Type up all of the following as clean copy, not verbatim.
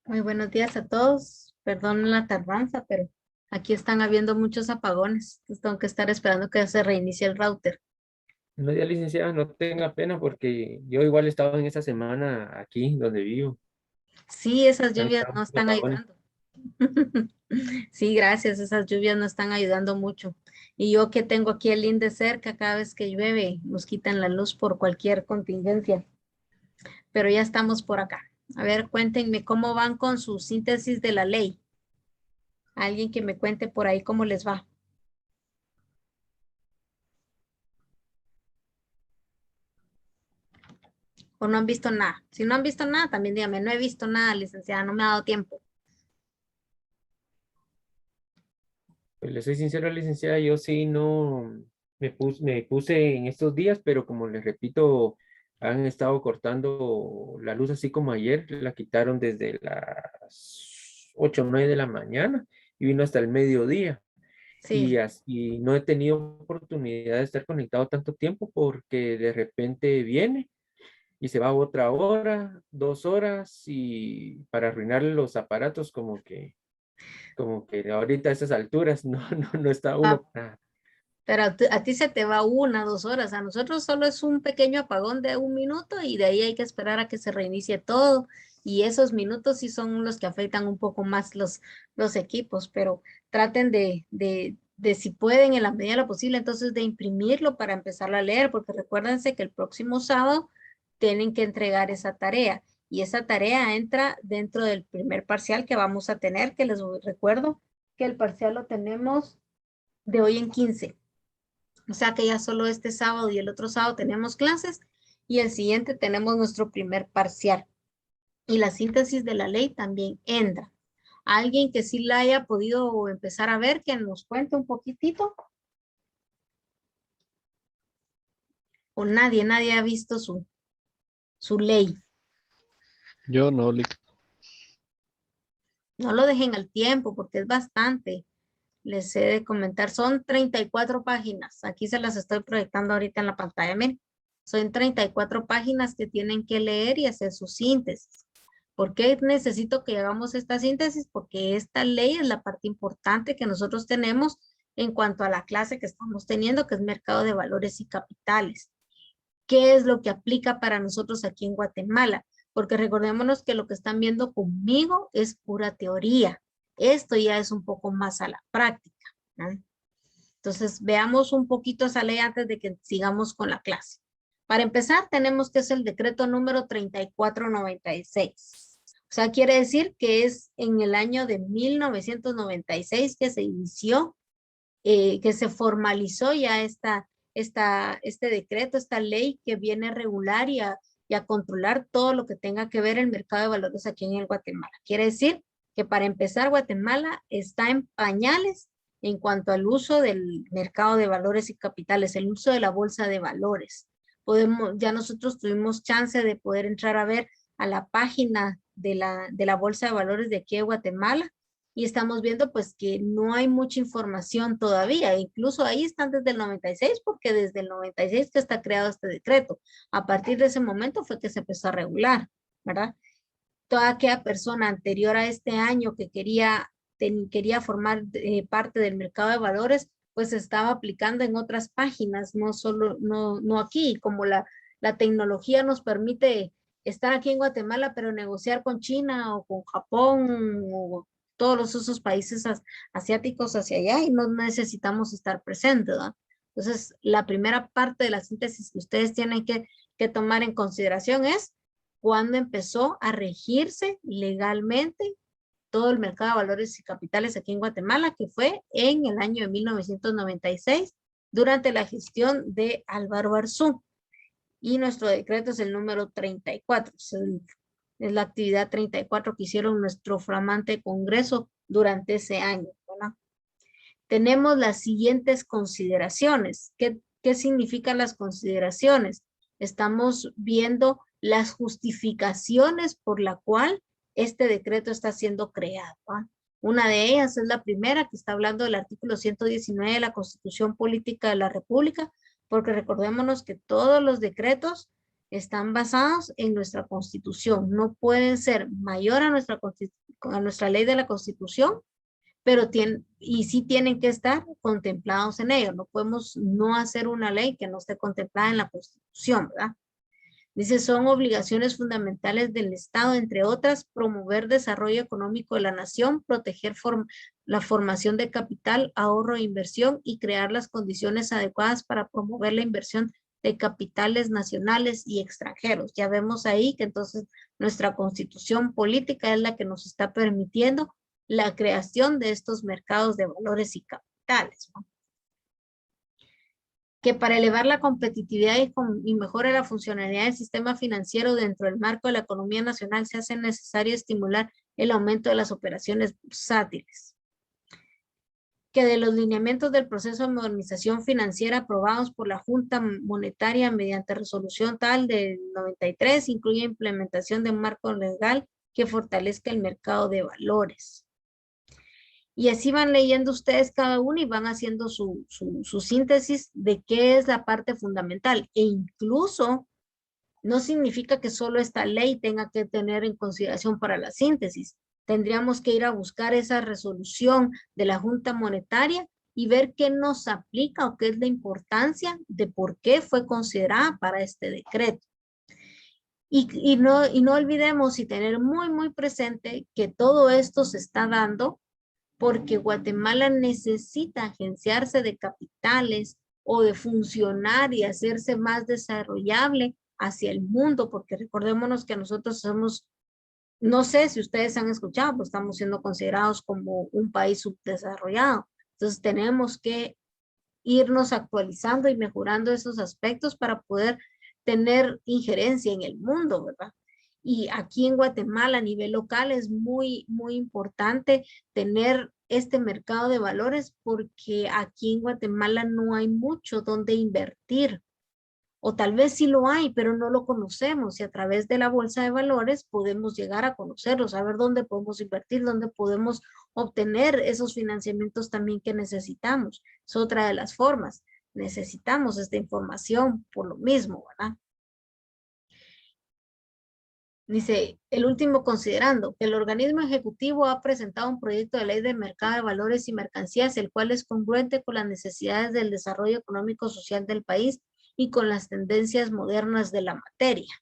Muy buenos días a todos. Perdón la tardanza, pero aquí están habiendo muchos apagones. Entonces tengo que estar esperando que se reinicie el router. No, ya licenciada, no tenga pena porque yo igual estaba en esta semana aquí donde vivo. Sí, esas Han lluvias estado no muchos están apagones. ayudando. Sí, gracias. Esas lluvias no están ayudando mucho. Y yo que tengo aquí el INDE cerca, cada vez que llueve nos quitan la luz por cualquier contingencia. Pero ya estamos por acá. A ver, cuéntenme cómo van con su síntesis de la ley. Alguien que me cuente por ahí cómo les va. O no han visto nada. Si no han visto nada, también dígame, no he visto nada, licenciada, no me ha dado tiempo. Pues le soy sincero, licenciada, yo sí no me puse en estos días, pero como les repito, han estado cortando la luz así como ayer, la quitaron desde las 8 o 9 de la mañana y vino hasta el mediodía. Y Sí. así no he tenido oportunidad de estar conectado tanto tiempo porque de repente viene y se va otra hora, 2 horas y para arruinarle los aparatos como que ahorita a esas alturas no está Ah, uno para... pero a ti se te va 1, 2 horas. A nosotros solo es un pequeño apagón de 1 minuto y de ahí hay que esperar a que se reinicie todo. Y esos minutos sí son los que afectan un poco más los equipos, pero traten de si pueden en la medida de lo posible, entonces de imprimirlo para empezar a leer, porque recuérdense que el próximo sábado tienen que entregar esa tarea. Y esa tarea entra dentro del primer parcial que vamos a tener, que les recuerdo que el parcial lo tenemos de hoy en 15. O sea que ya solo este sábado y el otro sábado tenemos clases y el siguiente tenemos nuestro primer parcial. Y la síntesis de la ley también entra. Alguien que sí la haya podido empezar a ver, que nos cuente un poquitito, o nadie ha visto su ley. Yo no, No lo dejen al tiempo porque es bastante. Les he de comentar, son 34 páginas. Aquí se las estoy proyectando ahorita en la pantalla. Miren, son 34 páginas que tienen que leer y hacer su síntesis. ¿Por qué necesito que hagamos esta síntesis? Porque esta ley es la parte importante que nosotros tenemos en cuanto a la clase que estamos teniendo, que es mercado de valores y capitales. ¿Qué es lo que aplica para nosotros aquí en Guatemala? Porque recordémonos que lo que están viendo conmigo es pura teoría. Esto ya es un poco más a la práctica, ¿no? Entonces, veamos un poquito esa ley antes de que sigamos con la clase. Para empezar, tenemos que es el decreto número 3496. O sea, quiere decir que es en el año de 1996 que se inició, que se formalizó ya este decreto, esta ley que viene a regular y a controlar todo lo que tenga que ver el mercado de valores aquí en el Guatemala. Quiere decir que para empezar, Guatemala está en pañales en cuanto al uso del mercado de valores y capitales, el uso de la bolsa de valores. Ya nosotros tuvimos chance de poder entrar a ver a la página de la bolsa de valores de aquí de Guatemala y estamos viendo pues que no hay mucha información todavía, incluso ahí están desde el 96 porque desde el 96 que está creado este decreto, a partir de ese momento fue que se empezó a regular, ¿verdad? Toda aquella persona anterior a este año que quería formar parte del mercado de valores, pues estaba aplicando en otras páginas, no solo, no aquí, como la tecnología nos permite estar aquí en Guatemala, pero negociar con China o con Japón o todos esos países asiáticos hacia allá y no necesitamos estar presentes, ¿verdad? Entonces, la primera parte de la síntesis que ustedes tienen que tomar en consideración es cuando empezó a regirse legalmente todo el mercado de valores y capitales aquí en Guatemala, que fue en el año de 1996, durante la gestión de Álvaro Arzú. Y nuestro decreto es el número 34, es la actividad 34 que hicieron nuestro flamante Congreso durante ese año, ¿verdad? Tenemos las siguientes consideraciones. ¿Qué significan las consideraciones? Estamos viendo las justificaciones por la cual este decreto está siendo creado, ¿va? Una de ellas es la primera que está hablando del artículo 119 de la Constitución Política de la República, porque recordémonos que todos los decretos están basados en nuestra Constitución. No pueden ser mayor a nuestra ley de la Constitución, pero sí tienen que estar contemplados en ello. No podemos no hacer una ley que no esté contemplada en la Constitución, ¿verdad? Dice, son obligaciones fundamentales del Estado, entre otras, promover desarrollo económico de la nación, proteger la formación de capital, ahorro e inversión y crear las condiciones adecuadas para promover la inversión de capitales nacionales y extranjeros. Ya vemos ahí que entonces nuestra constitución política es la que nos está permitiendo la creación de estos mercados de valores y capitales, ¿no? Que para elevar la competitividad y mejora la funcionalidad del sistema financiero dentro del marco de la economía nacional se hace necesario estimular el aumento de las operaciones bursátiles. Que de los lineamientos del proceso de modernización financiera aprobados por la Junta Monetaria mediante resolución tal del 93 incluye implementación de un marco legal que fortalezca el mercado de valores. Y así van leyendo ustedes cada uno y van haciendo su síntesis de qué es la parte fundamental. E incluso no significa que solo esta ley tenga que tener en consideración para la síntesis. Tendríamos que ir a buscar esa resolución de la Junta Monetaria y ver qué nos aplica o qué es la importancia de por qué fue considerada para este decreto. Y no olvidemos y tener muy presente que todo esto se está dando porque Guatemala necesita agenciarse de capitales o de funcionar y hacerse más desarrollable hacia el mundo, porque recordémonos que nosotros somos, no sé si ustedes han escuchado, pues estamos siendo considerados como un país subdesarrollado. Entonces tenemos que irnos actualizando y mejorando esos aspectos para poder tener injerencia en el mundo, ¿verdad? Y aquí en Guatemala a nivel local es muy importante tener este mercado de valores porque aquí en Guatemala no hay mucho donde invertir. O tal vez sí lo hay, pero no lo conocemos y a través de la bolsa de valores podemos llegar a conocerlo, saber dónde podemos invertir, dónde podemos obtener esos financiamientos también que necesitamos. Es otra de las formas. Necesitamos esta información por lo mismo, ¿verdad? Dice, el último considerando que el organismo ejecutivo ha presentado un proyecto de ley de mercado de valores y mercancías, el cual es congruente con las necesidades del desarrollo económico social del país y con las tendencias modernas de la materia.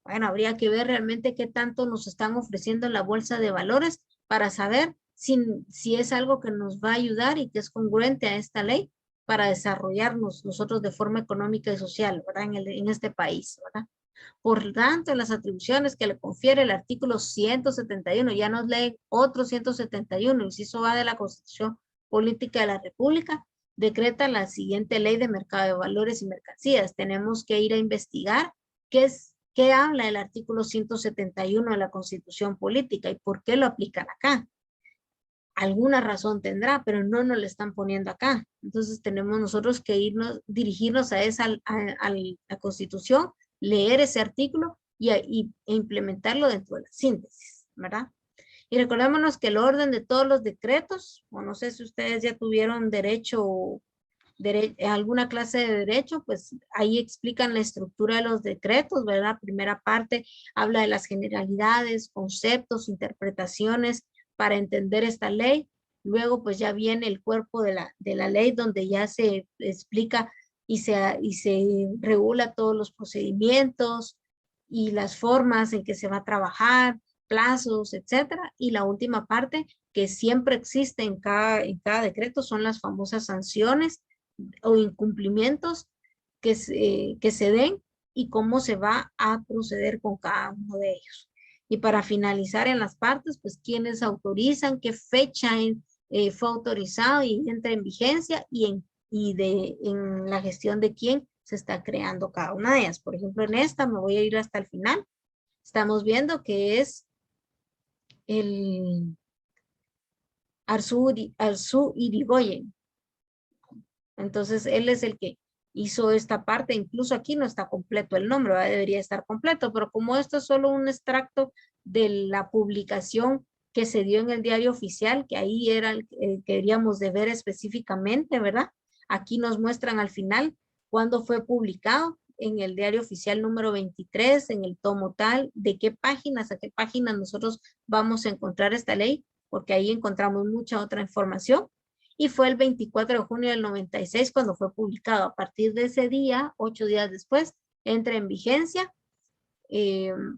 Bueno, habría que ver realmente qué tanto nos están ofreciendo en la bolsa de valores para saber si es algo que nos va a ayudar y que es congruente a esta ley para desarrollarnos nosotros de forma económica y social, ¿verdad? En este país, ¿verdad? Por tanto, las atribuciones que le confiere el artículo 171, ya nos leen otro 171, inciso A de la Constitución Política de la República, decreta la siguiente ley de mercado de valores y mercancías. Tenemos que ir a investigar qué habla el artículo 171 de la Constitución Política y por qué lo aplican acá. Alguna razón tendrá, pero no nos lo están poniendo acá. Entonces tenemos nosotros que dirigirnos a la Constitución, leer ese artículo e implementarlo dentro de la síntesis, ¿verdad? Y recordémonos que el orden de todos los decretos, o no sé si ustedes ya tuvieron alguna clase de derecho, pues ahí explican la estructura de los decretos, ¿verdad? Primera parte habla de las generalidades, conceptos, interpretaciones para entender esta ley. Luego pues ya viene el cuerpo de la ley donde ya se explica y se regula todos los procedimientos y las formas en que se va a trabajar, plazos, etcétera. Y la última parte que siempre existe en cada decreto son las famosas sanciones o incumplimientos que se den y cómo se va a proceder con cada uno de ellos. Y para finalizar en las partes, pues quienes autorizan, qué fecha fue autorizado y entra en vigencia en la gestión de quién se está creando cada una de ellas. Por ejemplo, en esta me voy a ir hasta el final. Estamos viendo que es el Arzu Irigoyen. Entonces, él es el que hizo esta parte. Incluso aquí no está completo el nombre, ¿verdad? Debería estar completo, pero como esto es solo un extracto de la publicación que se dio en el diario oficial, que ahí era el que queríamos de ver específicamente, ¿verdad? Aquí nos muestran al final cuándo fue publicado en el diario oficial número 23, en el tomo tal, de qué páginas a qué páginas nosotros vamos a encontrar esta ley, porque ahí encontramos mucha otra información. Y fue el 24 de junio del 96 cuando fue publicado. A partir de ese día, 8 días después, entra en vigencia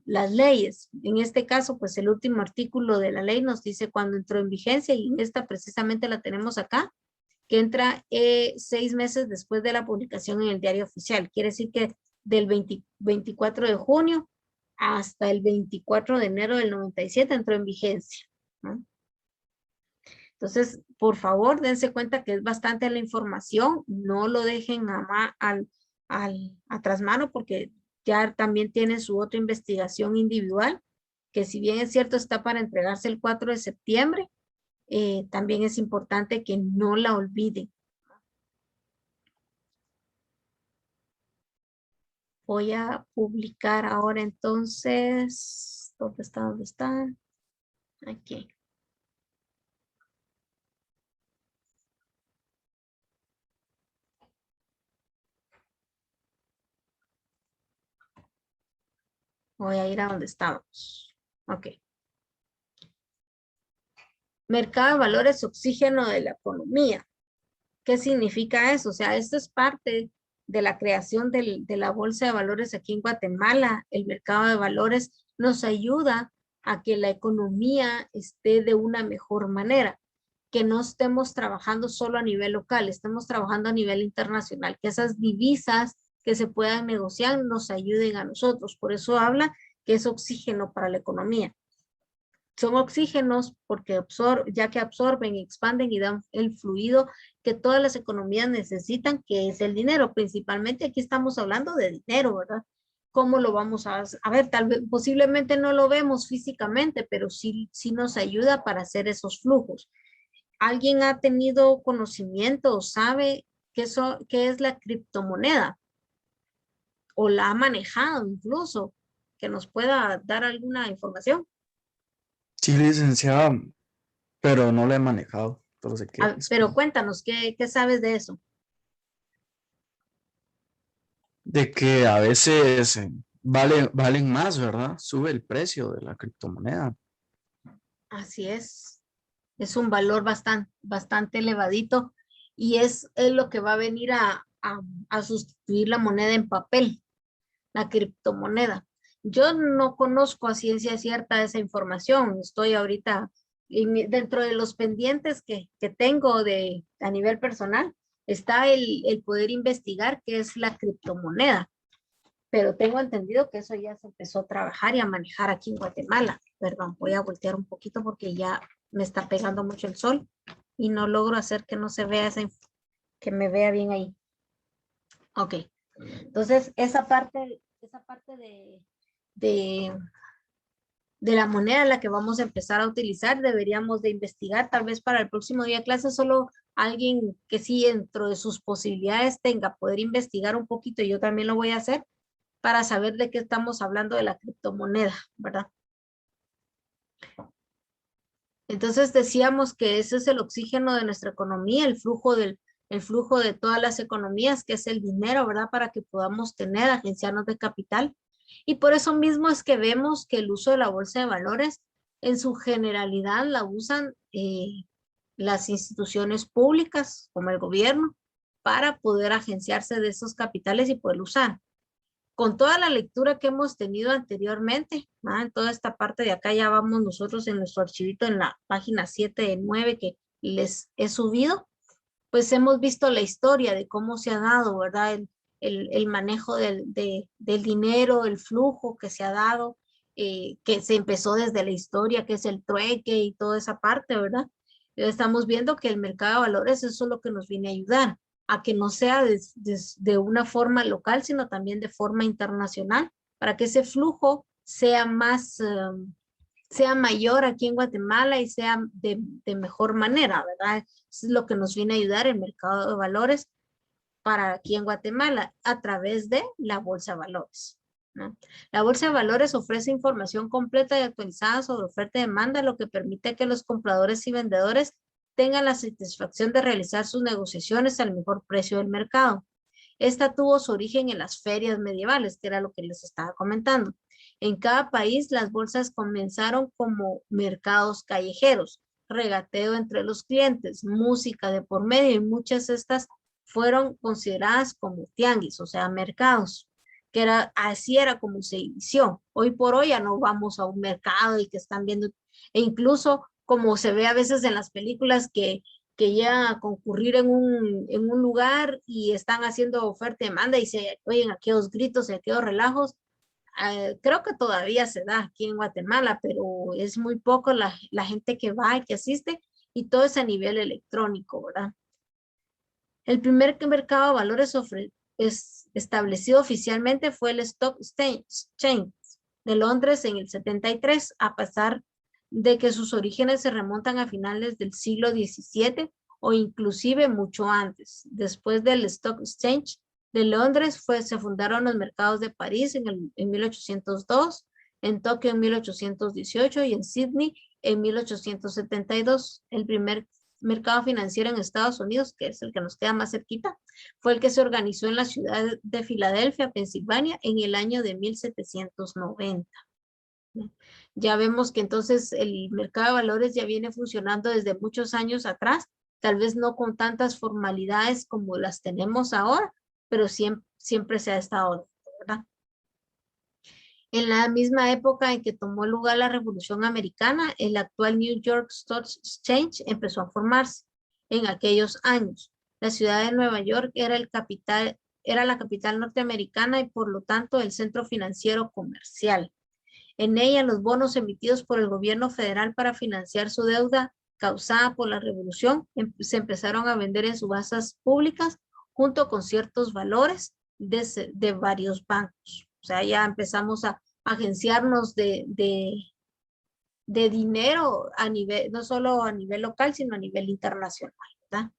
las leyes. En este caso, pues el último artículo de la ley nos dice cuando entró en vigencia, y esta precisamente la tenemos acá, que entra 6 meses después de la publicación en el diario oficial. Quiere decir que del 24 de junio hasta el 24 de enero del 97 entró en vigencia, ¿no? Entonces, por favor, dense cuenta que es bastante la información, no lo dejen a trasmano, porque ya también tienen su otra investigación individual, que si bien es cierto está para entregarse el 4 de septiembre, también es importante que no la olviden. Voy a publicar ahora entonces, ¿dónde está? ¿Dónde está? Aquí. Voy a ir a donde estábamos. Ok. Mercado de valores, oxígeno de la economía. ¿Qué significa eso? O sea, esto es parte de la creación de la bolsa de valores aquí en Guatemala. El mercado de valores nos ayuda a que la economía esté de una mejor manera, que no estemos trabajando solo a nivel local, estemos trabajando a nivel internacional, que esas divisas que se puedan negociar nos ayuden a nosotros. Por eso habla que es oxígeno para la economía. Son oxígenos porque ya que absorben, expanden y dan el fluido que todas las economías necesitan, que es el dinero. Principalmente aquí estamos hablando de dinero, ¿verdad? ¿Cómo lo vamos a ver? Tal vez, posiblemente no lo vemos físicamente, pero sí nos ayuda para hacer esos flujos. ¿Alguien ha tenido conocimiento o sabe qué es la criptomoneda? ¿O la ha manejado incluso? Que nos pueda dar alguna información. Sí, licenciada, pero no la he manejado. Pero sé que Pero cuéntanos, ¿qué sabes de eso? de que a veces valen más, ¿verdad? Sube el precio de la criptomoneda. Así es. Es un valor bastante elevadito, y es lo que va a venir a sustituir la moneda en papel, la criptomoneda. Yo no conozco a ciencia cierta esa información. Estoy ahorita dentro de los pendientes que tengo a nivel personal, está el poder investigar qué es la criptomoneda. Pero tengo entendido que eso ya se empezó a trabajar y a manejar aquí en Guatemala. Perdón, voy a voltear un poquito porque ya me está pegando mucho el sol y no logro hacer que no se vea que me vea bien ahí. Ok. Entonces, esa parte de la moneda en la que vamos a empezar a utilizar, deberíamos de investigar, tal vez para el próximo día de clase, solo alguien que sí dentro de sus posibilidades tenga poder investigar un poquito, y yo también lo voy a hacer, para saber de qué estamos hablando de la criptomoneda, ¿verdad? Entonces decíamos que ese es el oxígeno de nuestra economía, el flujo de todas las economías, que es el dinero, ¿verdad? Para que podamos tener, agenciarnos de capital. Y por eso mismo es que vemos que el uso de la bolsa de valores, en su generalidad, la usan las instituciones públicas, como el gobierno, para poder agenciarse de esos capitales y poder usar. Con toda la lectura que hemos tenido anteriormente, ¿ah? En toda esta parte de acá ya vamos nosotros en nuestro archivito en la página 7 de 9 que les he subido, pues hemos visto la historia de cómo se ha dado, ¿verdad? El manejo del dinero, el flujo que se ha dado, que se empezó desde la historia, que es el trueque y toda esa parte, ¿verdad? Estamos viendo que el mercado de valores, eso es lo que nos viene a ayudar, a que no sea de una forma local, sino también de forma internacional, para que ese flujo sea sea mayor aquí en Guatemala y sea de mejor manera, ¿verdad? Eso es lo que nos viene a ayudar el mercado de valores para aquí en Guatemala a través de la Bolsa de Valores, ¿no? La Bolsa de Valores ofrece información completa y actualizada sobre oferta y demanda, lo que permite que los compradores y vendedores tengan la satisfacción de realizar sus negociaciones al mejor precio del mercado. Esta tuvo su origen en las ferias medievales, que era lo que les estaba comentando. En cada país, las bolsas comenzaron como mercados callejeros, regateo entre los clientes, música de por medio, y muchas de estas fueron consideradas como tianguis, o sea, mercados, que era, así era como se inició. Hoy por hoy ya no vamos a un mercado y que están viendo, e incluso como se ve a veces en las películas que llegan a concurrir en un lugar y están haciendo oferta y demanda y se oyen aquellos gritos y aquellos relajos. Creo que todavía se da aquí en Guatemala, pero es muy poco la gente que va y que asiste, y todo es a nivel electrónico, ¿verdad? El primer mercado de valores es establecido oficialmente fue el Stock Exchange de Londres en el 73, a pesar de que sus orígenes se remontan a finales del siglo XVII o inclusive mucho antes. Después del Stock Exchange de Londres se fundaron los mercados de París en 1802, en Tokio en 1818 y en Sydney en 1872. El primer mercado financiero en Estados Unidos, que es el que nos queda más cerquita, fue el que se organizó en la ciudad de Filadelfia, Pensilvania, en el año de 1790. Ya vemos que entonces el mercado de valores ya viene funcionando desde muchos años atrás, tal vez no con tantas formalidades como las tenemos ahora, pero siempre se ha estado, ¿verdad? En la misma época en que tomó lugar la Revolución Americana, el actual New York Stock Exchange empezó a formarse. En aquellos años, la ciudad de Nueva York era la capital norteamericana y por lo tanto el centro financiero comercial. En ella, los bonos emitidos por el gobierno federal para financiar su deuda causada por la revolución se empezaron a vender en subastas públicas junto con ciertos valores de varios bancos. O sea, ya empezamos a agenciarnos de dinero a nivel, no solo a nivel local, sino a nivel internacional, ¿verdad?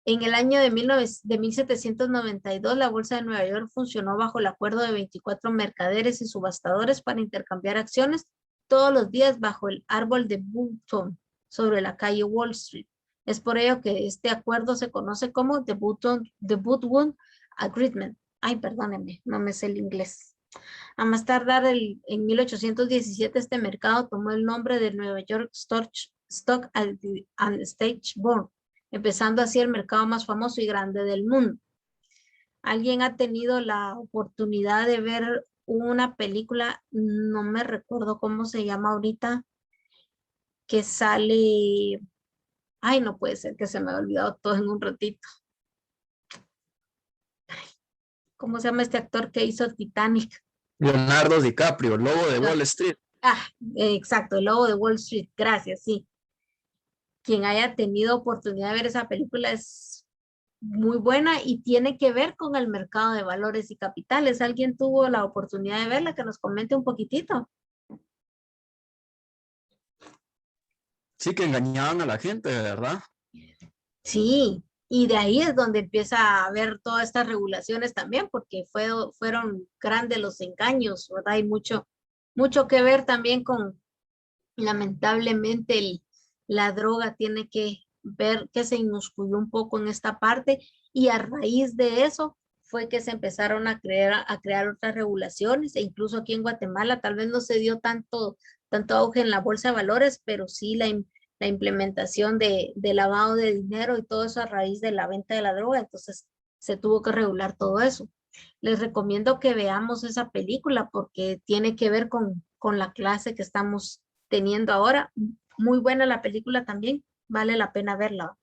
En el año de 1792, la Bolsa de Nueva York funcionó bajo el acuerdo de 24 mercaderes y subastadores para intercambiar acciones todos los días bajo el árbol de Button sobre la calle Wall Street. Es por ello que este acuerdo se conoce como The Button Agreement. Ay, perdónenme, no me sé el inglés. A más tardar, en 1817, este mercado tomó el nombre de Nueva York Stock and Exchange Board, empezando así el mercado más famoso y grande del mundo. ¿Alguien ha tenido la oportunidad de ver una película, no me recuerdo cómo se llama ahorita, que sale, ay, no puede ser que se me ha olvidado todo en un ratito? ¿Cómo se llama este actor que hizo Titanic? Leonardo DiCaprio, Lobo de Wall Street. Exacto, el Lobo de Wall Street, gracias, sí. Quien haya tenido oportunidad de ver esa película es muy buena y tiene que ver con el mercado de valores y capitales. ¿Alguien tuvo la oportunidad de verla? Que nos comente un poquitito. Sí, que engañaban a la gente, ¿verdad? Sí, y de ahí es donde empieza a haber todas estas regulaciones también, porque fueron grandes los engaños, ¿verdad? Hay mucho que ver también con, lamentablemente, la droga tiene que ver que se inmiscuyó un poco en esta parte, y a raíz de eso fue que se empezaron a crear otras regulaciones, e incluso aquí en Guatemala tal vez no se dio tanto auge en la bolsa de valores, pero sí la implementación de lavado de dinero y todo eso a raíz de la venta de la droga. Entonces se tuvo que regular todo eso. Les recomiendo que veamos esa película porque tiene que ver con la clase que estamos teniendo ahora. Muy buena la película también, vale la pena verla.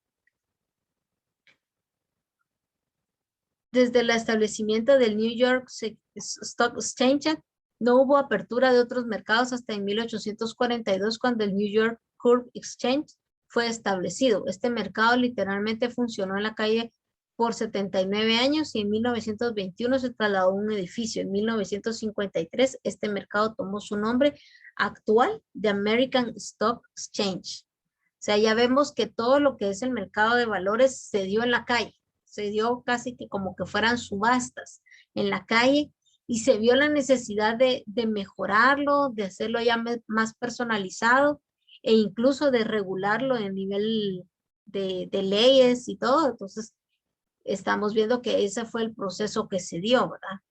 Desde el establecimiento del New York Stock Exchange, no hubo apertura de otros mercados hasta en 1842, cuando el New York Curb Exchange fue establecido. Este mercado literalmente funcionó en la calle por 79 años y en 1921 se trasladó a un edificio. En 1953 este mercado tomó su nombre actual de American Stock Exchange. O sea, ya vemos que todo lo que es el mercado de valores se dio en la calle. Se dio casi que como que fueran subastas en la calle, y se vio la necesidad de mejorarlo, de hacerlo ya más personalizado e incluso de regularlo en nivel de leyes y todo. Entonces, estamos viendo que ese fue el proceso que se dio, ¿verdad?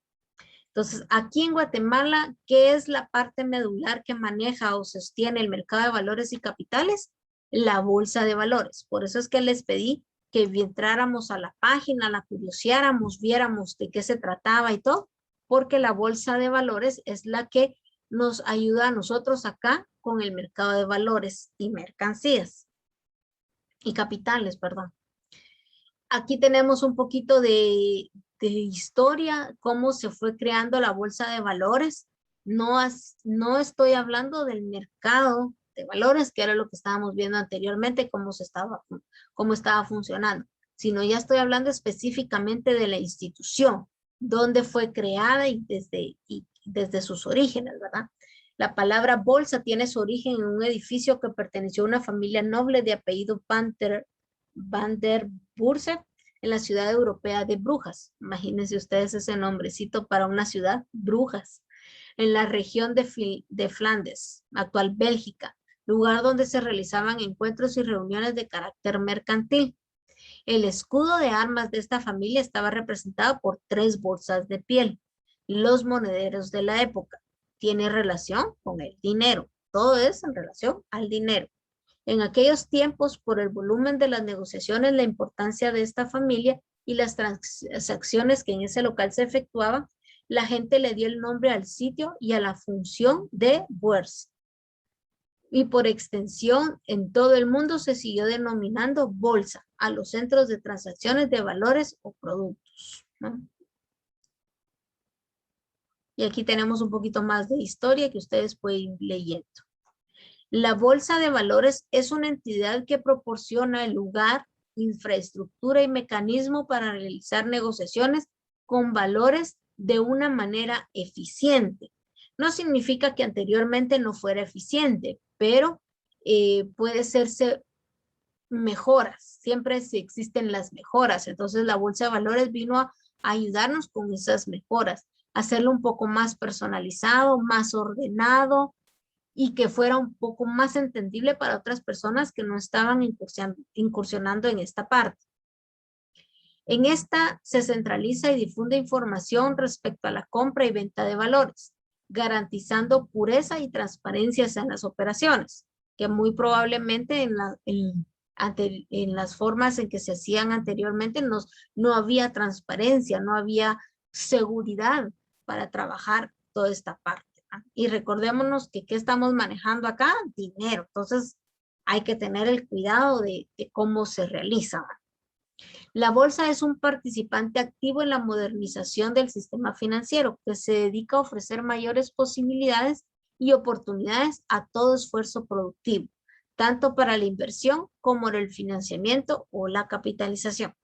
Entonces, aquí en Guatemala, ¿qué es la parte medular que maneja o sostiene el mercado de valores y capitales? La bolsa de valores. Por eso es que les pedí que entráramos a la página, la curioseáramos, viéramos de qué se trataba y todo, porque la bolsa de valores es la que nos ayuda a nosotros acá con el mercado de valores y mercancías y capitales, perdón. Aquí tenemos un poquito de historia, cómo se fue creando la bolsa de valores. No estoy hablando del mercado de valores, que era lo que estábamos viendo anteriormente, cómo estaba funcionando, sino ya estoy hablando específicamente de la institución, dónde fue creada y desde sus orígenes, ¿verdad? La palabra bolsa tiene su origen en un edificio que perteneció a una familia noble de apellido Van der Burse en la ciudad europea de Brujas. Imagínense ustedes ese nombrecito para una ciudad, Brujas, en la región de Flandes, actual Bélgica, lugar donde se realizaban encuentros y reuniones de carácter mercantil. El escudo de armas de esta familia estaba representado por 3 bolsas de piel, los monederos de la época. Tiene relación con el dinero. Todo es en relación al dinero. En aquellos tiempos, por el volumen de las negociaciones, la importancia de esta familia y las transacciones que en ese local se efectuaban, la gente le dio el nombre al sitio y a la función de Börse. Y por extensión, en todo el mundo se siguió denominando bolsa a los centros de transacciones de valores o productos, ¿no? Y aquí tenemos un poquito más de historia que ustedes pueden ir leyendo. La bolsa de valores es una entidad que proporciona el lugar, infraestructura y mecanismo para realizar negociaciones con valores de una manera eficiente. No significa que anteriormente no fuera eficiente, pero puede hacerse mejoras. Siempre existen las mejoras. Entonces la bolsa de valores vino a ayudarnos con esas mejoras, hacerlo un poco más personalizado, más ordenado, y que fuera un poco más entendible para otras personas que no estaban incursionando en esta parte. En esta se centraliza y difunde información respecto a la compra y venta de valores, garantizando pureza y transparencia en las operaciones, que muy probablemente en las formas en que se hacían anteriormente no había transparencia, no había seguridad para trabajar toda esta parte. Y recordémonos que ¿qué estamos manejando acá? Dinero. Entonces hay que tener el cuidado de cómo se realiza. La bolsa es un participante activo en la modernización del sistema financiero que se dedica a ofrecer mayores posibilidades y oportunidades a todo esfuerzo productivo, tanto para la inversión como el financiamiento o la capitalización.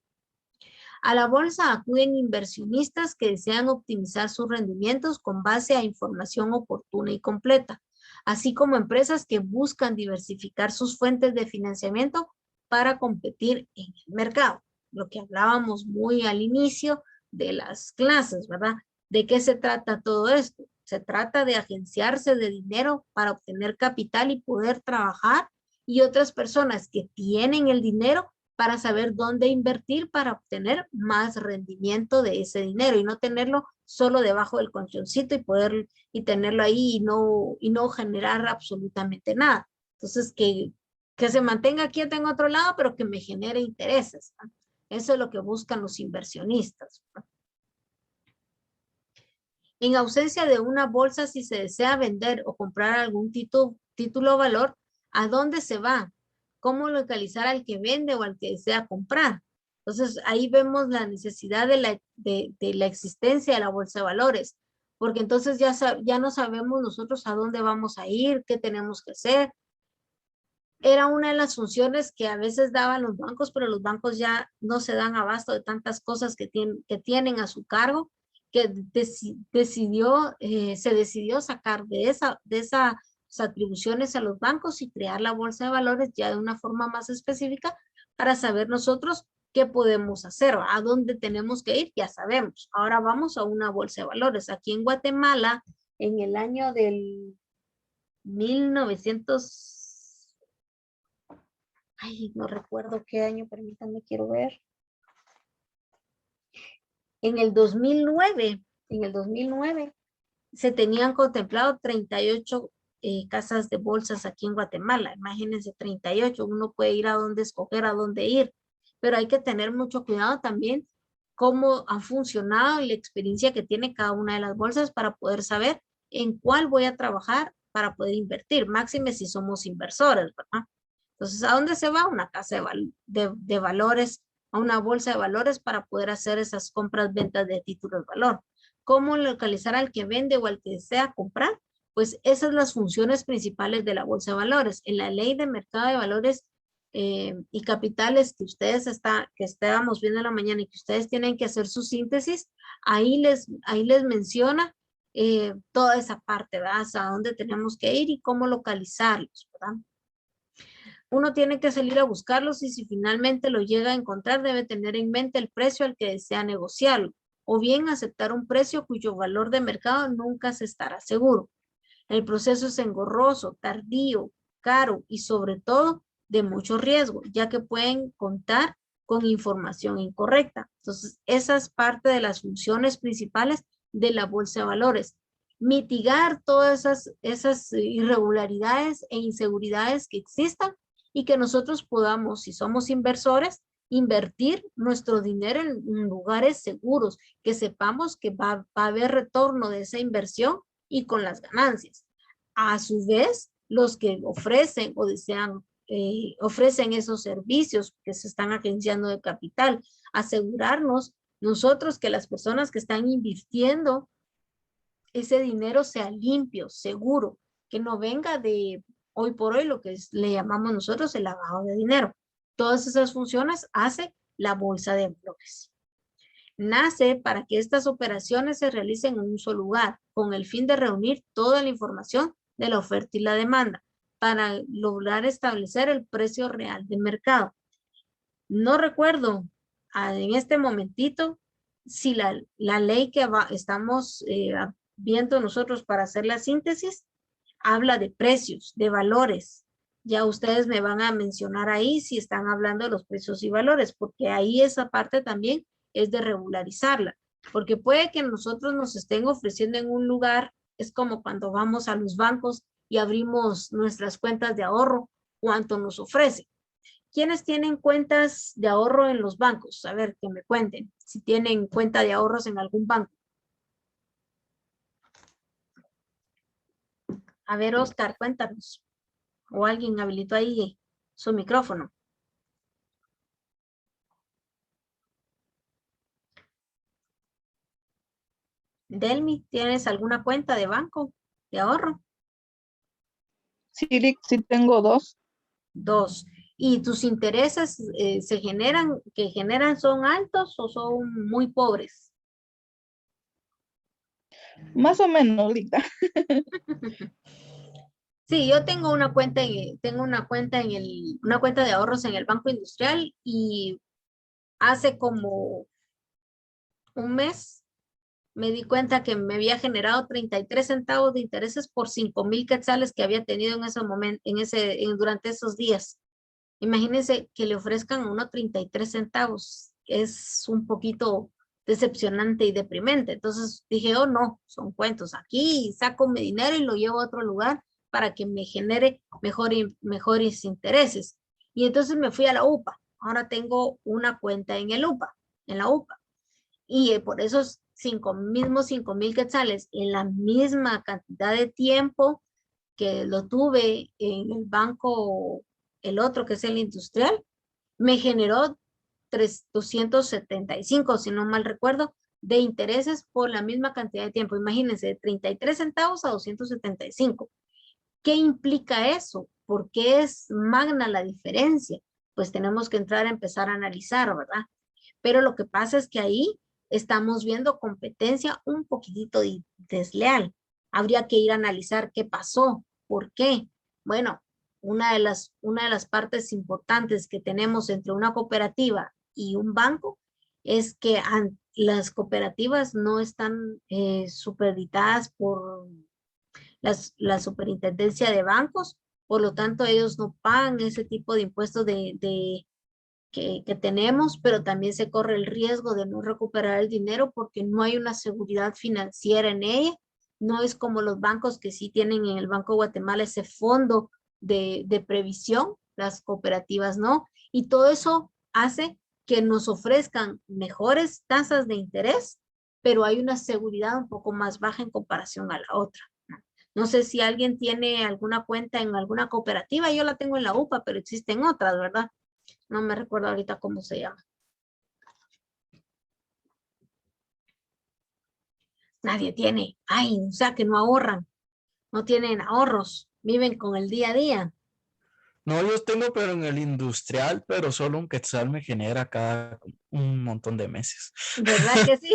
A la bolsa acuden inversionistas que desean optimizar sus rendimientos con base a información oportuna y completa, así como empresas que buscan diversificar sus fuentes de financiamiento para competir en el mercado. Lo que hablábamos muy al inicio de las clases, ¿verdad? ¿De qué se trata todo esto? Se trata de agenciarse de dinero para obtener capital y poder trabajar, y otras personas que tienen el dinero para saber dónde invertir para obtener más rendimiento de ese dinero y no tenerlo solo debajo del colchoncito y tenerlo ahí y no generar absolutamente nada. Entonces, que se mantenga quieto en otro lado, pero que me genere intereses, ¿no? Eso es lo que buscan los inversionistas, ¿no? En ausencia de una bolsa, si se desea vender o comprar algún título o valor, ¿a dónde se va? ¿Cómo localizar al que vende o al que desea comprar? Entonces, ahí vemos la necesidad de la existencia de la bolsa de valores, porque entonces ya no sabemos nosotros a dónde vamos a ir, qué tenemos que hacer. Era una de las funciones que a veces daban los bancos, pero los bancos ya no se dan abasto de tantas cosas que tienen a su cargo, que se decidió sacar de esas atribuciones a los bancos y crear la bolsa de valores ya de una forma más específica para saber nosotros qué podemos hacer, a dónde tenemos que ir, ya sabemos. Ahora vamos a una bolsa de valores. Aquí en Guatemala, en el año del 1900, ay, no recuerdo qué año, permítanme, quiero ver. En el 2009 se tenían contemplado 38 casas de bolsas aquí en Guatemala. Imagínense, 38. Uno puede ir a dónde escoger, a dónde ir. Pero hay que tener mucho cuidado también cómo ha funcionado y la experiencia que tiene cada una de las bolsas para poder saber en cuál voy a trabajar para poder invertir. Máxime si somos inversores, ¿verdad? Entonces, ¿a dónde se va? Una casa de valores, a una bolsa de valores para poder hacer esas compras, ventas de títulos de valor. ¿Cómo localizar al que vende o al que desea comprar? Pues esas son las funciones principales de la bolsa de valores. En la ley de mercado de valores y capitales que que estábamos viendo en la mañana y que ustedes tienen que hacer su síntesis, ahí les menciona toda esa parte, ¿verdad? A dónde tenemos que ir y cómo localizarlos, ¿verdad? Uno tiene que salir a buscarlos y si finalmente lo llega a encontrar, debe tener en mente el precio al que desea negociarlo, o bien aceptar un precio cuyo valor de mercado nunca se estará seguro. El proceso es engorroso, tardío, caro y sobre todo de mucho riesgo, ya que pueden contar con información incorrecta. Entonces, esa es parte de las funciones principales de la bolsa de valores. Mitigar todas esas irregularidades e inseguridades que existan y que nosotros podamos, si somos inversores, invertir nuestro dinero en lugares seguros, que sepamos que va a haber retorno de esa inversión y con las ganancias. A su vez, los que ofrecen o desean, ofrecen esos servicios que se están agenciando de capital, asegurarnos nosotros que las personas que están invirtiendo ese dinero sea limpio, seguro, que no venga de hoy por hoy lo que le llamamos nosotros el lavado de dinero. Todas esas funciones hace la bolsa de valores. Nace para que estas operaciones se realicen en un solo lugar, con el fin de reunir toda la información de la oferta y la demanda, para lograr establecer el precio real del mercado. No recuerdo en este momentito si la ley que estamos viendo nosotros para hacer la síntesis habla de precios, de valores. Ya ustedes me van a mencionar ahí si están hablando de los precios y valores, porque ahí esa parte también es de regularizarla, porque puede que nosotros nos estén ofreciendo en un lugar, es como cuando vamos a los bancos y abrimos nuestras cuentas de ahorro, cuánto nos ofrece. ¿Quiénes tienen cuentas de ahorro en los bancos? A ver, que me cuenten si tienen cuenta de ahorros en algún banco. A ver, Oscar, cuéntanos. O alguien habilitó ahí su micrófono. Delmi, ¿tienes alguna cuenta de banco de ahorro? Sí, sí tengo dos. Dos. ¿Y tus intereses que generan son altos o son muy pobres? Más o menos, Lita. Sí, yo tengo una cuenta una cuenta de ahorros en el Banco Industrial y hace como un mes me di cuenta que me había generado 33 centavos de intereses por 5,000 quetzales que había tenido en ese momento, durante esos días. Imagínense que le ofrezcan a uno 33 centavos. Es un poquito decepcionante y deprimente. Entonces dije, oh no, son cuentos. Aquí saco mi dinero y lo llevo a otro lugar para que me genere mejores intereses. Y entonces me fui a la UPA. Ahora tengo una cuenta en la UPA. Y por esos mismos 5,000 quetzales en la misma cantidad de tiempo que lo tuve en el banco, el otro que es el industrial, me generó 275, si no mal recuerdo, de intereses por la misma cantidad de tiempo. Imagínense, de 33 centavos a 275. ¿Qué implica eso? ¿Por qué es magna la diferencia? Pues tenemos que entrar a empezar a analizar, ¿verdad? Pero lo que pasa es que ahí estamos viendo competencia un poquitito desleal. Habría que ir a analizar qué pasó, por qué. Bueno, una de las partes importantes que tenemos entre una cooperativa y un banco es que las cooperativas no están supeditadas por la superintendencia de bancos, por lo tanto ellos no pagan ese tipo de impuestos que tenemos, pero también se corre el riesgo de no recuperar el dinero porque no hay una seguridad financiera en ella. No es como los bancos que sí tienen en el Banco de Guatemala ese fondo de previsión, las cooperativas no. Y todo eso hace que nos ofrezcan mejores tasas de interés, pero hay una seguridad un poco más baja en comparación a la otra. No sé si alguien tiene alguna cuenta en alguna cooperativa, yo la tengo en la UPA, pero existen otras, ¿verdad? No me recuerdo ahorita cómo se llama. Nadie tiene. Ay, o sea que no ahorran. No tienen ahorros. Viven con el día a día. No, yo tengo, pero en el industrial, pero solo un quetzal me genera cada un montón de meses. ¿Verdad que sí?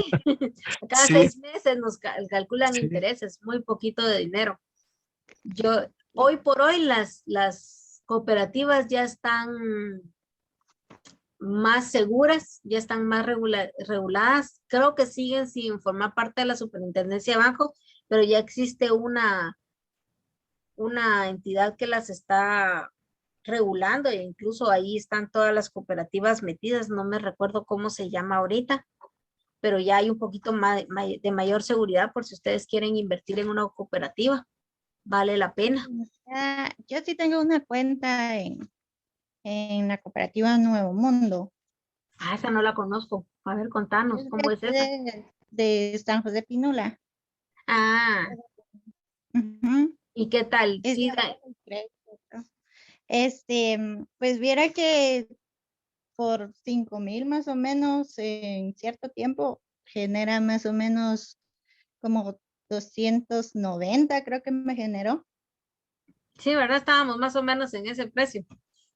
Cada Sí, 6 meses nos calculan sí. intereses, muy poquito de dinero. Yo, hoy por hoy las cooperativas ya están más seguras, ya están más reguladas. Creo que siguen sin formar parte de la superintendencia de bancos, pero ya existe una entidad que las está regulando e incluso ahí están todas las cooperativas metidas. No me recuerdo cómo se llama ahorita, pero ya hay un poquito más de mayor seguridad por si ustedes quieren invertir en una cooperativa. Vale la pena. Yo sí tengo una cuenta en la cooperativa Nuevo Mundo. Ah, esa no la conozco. A ver, contanos, Es ¿cómo es esa? de San José Pinula. Ah, Ujú. ¿y qué tal? Es de Sí, ahorro y crédito. Pues viera que por 5,000 más o menos en cierto tiempo genera más o menos como 290, creo que me generó. sí, ¿verdad? Estábamos más o menos en ese precio,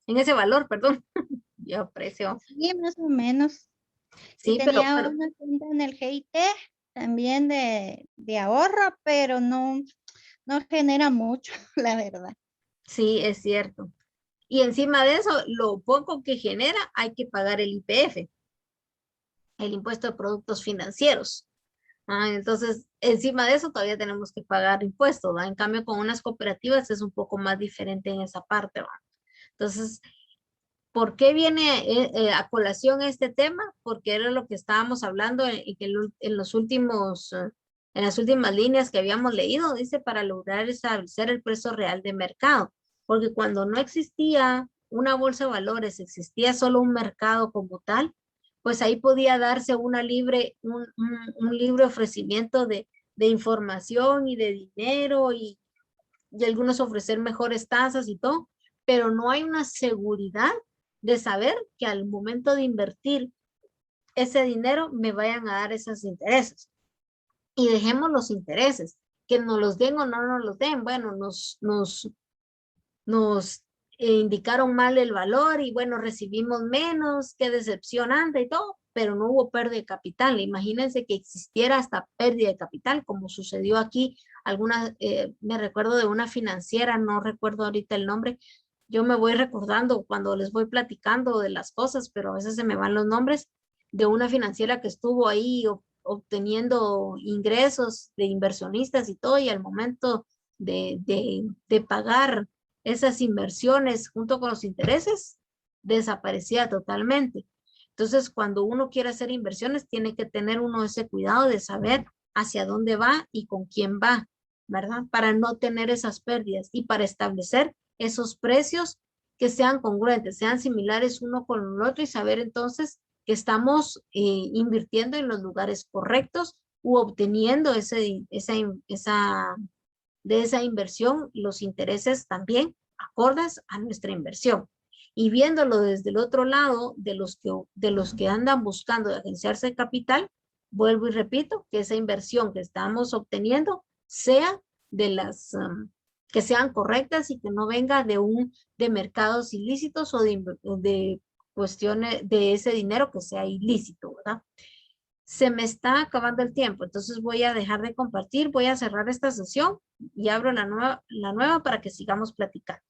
en ese valor, perdón. Yo precio. Sí, más o menos. Y Sí, pero, tenía una cuenta en el GIT también de ahorro, pero no genera mucho, la verdad. sí, es cierto. Y encima de eso, lo poco que genera, hay que pagar el IPF, el impuesto de productos financieros. Entonces, encima de eso, todavía tenemos que pagar impuestos, ¿va? En cambio, con unas cooperativas es un poco más diferente en esa parte, ¿va? Entonces, ¿por qué viene a colación este tema? Porque era lo que estábamos hablando en los últimos, en las últimas líneas que habíamos leído, dice, para lograr establecer el precio real de mercado. Porque cuando no existía una bolsa de valores, existía solo un mercado como tal, pues ahí podía darse un libre ofrecimiento de información y de dinero y algunos ofrecer mejores tasas y todo, pero no hay una seguridad de saber que al momento de invertir ese dinero me vayan a dar esos intereses. Y dejemos los intereses, que nos los den o no nos los den. Bueno, nos indicaron mal el valor y bueno, recibimos menos, qué decepcionante y todo, pero no hubo pérdida de capital. Imagínense que existiera hasta pérdida de capital, como sucedió aquí. Me recuerdo de una financiera, no recuerdo ahorita el nombre. Yo me voy recordando cuando les voy platicando de las cosas, pero a veces se me van los nombres de una financiera que estuvo ahí obteniendo ingresos de inversionistas y todo, y al momento de pagar esas inversiones junto con los intereses, desaparecía totalmente. Entonces, cuando uno quiere hacer inversiones, tiene que tener uno ese cuidado de saber hacia dónde va y con quién va, ¿verdad? Para no tener esas pérdidas y para establecer esos precios que sean congruentes, sean similares uno con el otro y saber entonces que estamos invirtiendo en los lugares correctos u obteniendo de esa inversión los intereses también acordes a nuestra inversión. Y viéndolo desde el otro lado de los que andan buscando de agenciarse de capital, vuelvo y repito que esa inversión que estamos obteniendo sea de que sean correctas y que no venga de mercados ilícitos o de cuestiones de ese dinero que sea ilícito, ¿verdad? Se me está acabando el tiempo, entonces voy a dejar de compartir, voy a cerrar esta sesión y abro la nueva para que sigamos platicando.